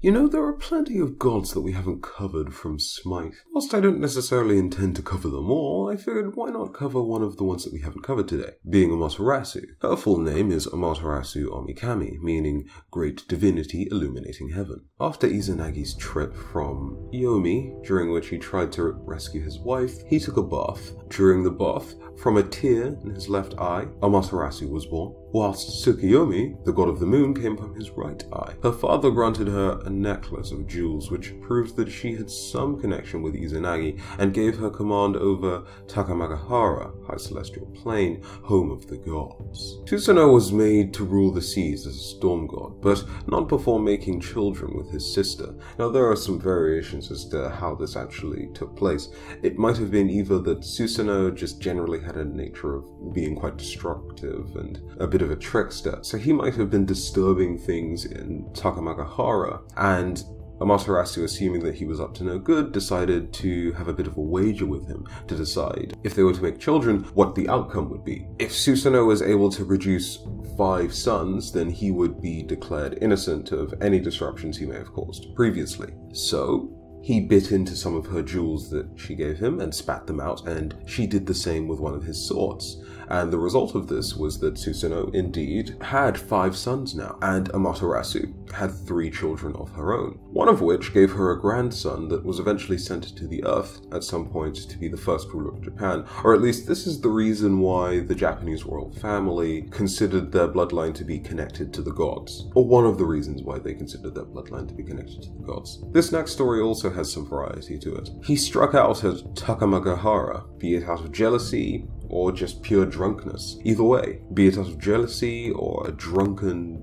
You know, there are plenty of gods that we haven't covered from Smite. Whilst I don't necessarily intend to cover them all, I figured why not cover one of the ones that we haven't covered today, being Amaterasu. Her full name is Amaterasu Omikami, meaning Great Divinity Illuminating Heaven. After Izanagi's trip from Yomi, during which he tried to rescue his wife, he took a bath. During the bath, from a tear in his left eye, Amaterasu was born, whilst Tsukuyomi, the god of the moon, came from his right eye. Her father granted her a necklace of jewels which proved that she had some connection with Izanagi and gave her command over Takamagahara, High Celestial Plane, home of the gods. Susanoo was made to rule the seas as a storm god, but not before making children with his sister. Now there are some variations as to how this actually took place. It might have been either that Susanoo just generally had a nature of being quite destructive and a bit of a trickster, so he might have been disturbing things in Takamagahara, and Amaterasu, assuming that he was up to no good, decided to have a bit of a wager with him to decide, if they were to make children, what the outcome would be. If Susanoo was able to produce 5 sons, then he would be declared innocent of any disruptions he may have caused previously. So he bit into some of her jewels that she gave him and spat them out, and she did the same with one of his swords. And the result of this was that Susanoo indeed had 5 sons now, and Amaterasu had 3 children of her own, one of which gave her a grandson that was eventually sent to the Earth at some point to be the first ruler of Japan, or at least this is the reason why the Japanese royal family considered their bloodline to be connected to the gods, or one of the reasons why they considered their bloodline to be connected to the gods. This next story also has some variety to it. He struck out at Takamagahara, be it out of jealousy or just pure drunkenness. Either way, be it out of jealousy or a drunken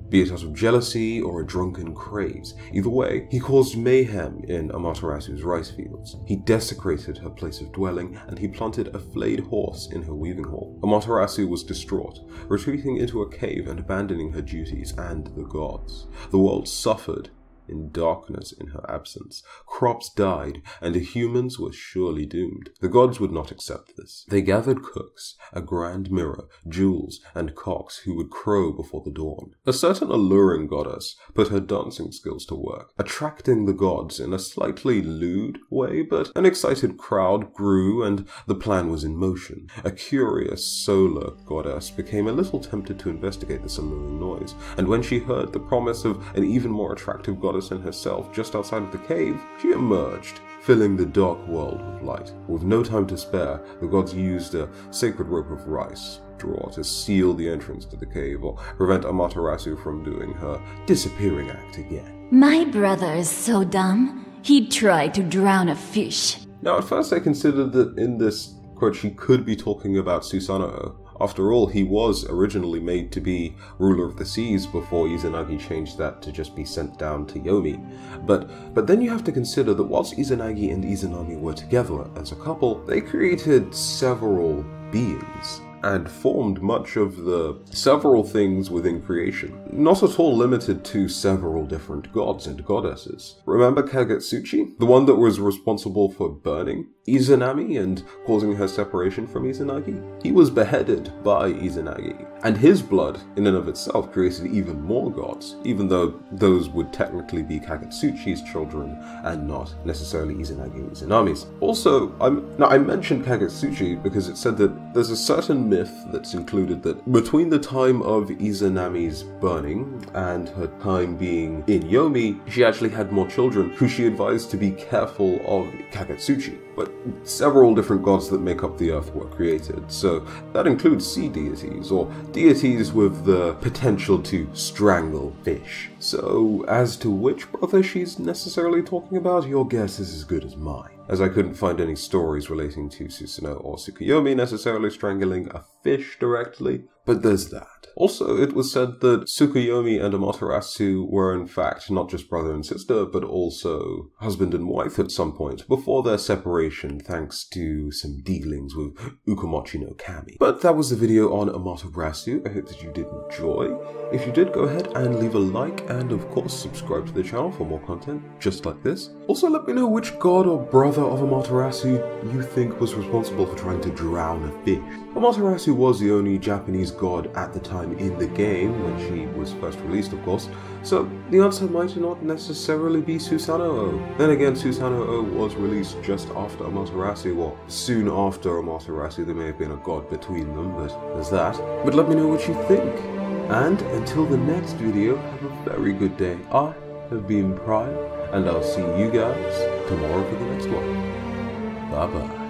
craze. Either way, he caused mayhem in Amaterasu's rice fields. He desecrated her place of dwelling, and he planted a flayed horse in her weaving hall. Amaterasu was distraught, retreating into a cave and abandoning her duties and the gods. The world suffered in darkness in her absence. Crops died, and the humans were surely doomed. The gods would not accept this. They gathered cooks, a grand mirror, jewels, and cocks who would crow before the dawn. A certain alluring goddess put her dancing skills to work, attracting the gods in a slightly lewd way, but an excited crowd grew and the plan was in motion. A curious solar goddess became a little tempted to investigate this alluring noise, and when she heard the promise of an even more attractive goddess and herself just outside of the cave, she emerged, filling the dark world with light. With no time to spare, the gods used a sacred rope of rice draw to seal the entrance to the cave or prevent Amaterasu from doing her disappearing act again. My brother is so dumb, he'd try to drown a fish. Now, at first I considered that in this quote she could be talking about Susanoo. After all, he was originally made to be ruler of the seas before Izanagi changed that to just be sent down to Yomi. But then you have to consider that whilst Izanagi and Izanami were together as a couple, they created several beings and formed much of the several things within creation, not at all limited to several different gods and goddesses. Remember Kagetsuchi, the one that was responsible for burning Izanami and causing her separation from Izanagi? He was beheaded by Izanagi, and his blood in and of itself created even more gods, even though those would technically be Kagetsuchi's children and not necessarily Izanagi and Izanami's. Also, I mentioned Kagetsuchi because it said that there's a certain myth that's included that between the time of Izanami's burning and her time being in Yomi, she actually had more children who she advised to be careful of Kagetsuchi. But several different gods that make up the earth were created, so that includes sea deities, or deities with the potential to strangle fish. So, as to which brother she's necessarily talking about, your guess is as good as mine, as I couldn't find any stories relating to Susanoo or Tsukuyomi necessarily strangling a fish directly, but there's that. Also, it was said that Tsukuyomi and Amaterasu were in fact not just brother and sister, but also husband and wife at some point, before their separation thanks to some dealings with Ukomochi no Kami. But that was the video on Amaterasu. I hope that you did enjoy. If you did, go ahead and leave a like, and of course subscribe to the channel for more content just like this. Also, let me know which god or brother brother of Amaterasu you think was responsible for trying to drown a fish. Amaterasu was the only Japanese god at the time in the game, when she was first released of course, so the answer might not necessarily be Susanoo. Then again, Susanoo was released just after Amaterasu, or soon after Amaterasu. There may have been a god between them, but there's that. But let me know what you think. And until the next video, have a very good day. I have been Prime, and I'll see you guys tomorrow for the next one. Bye bye.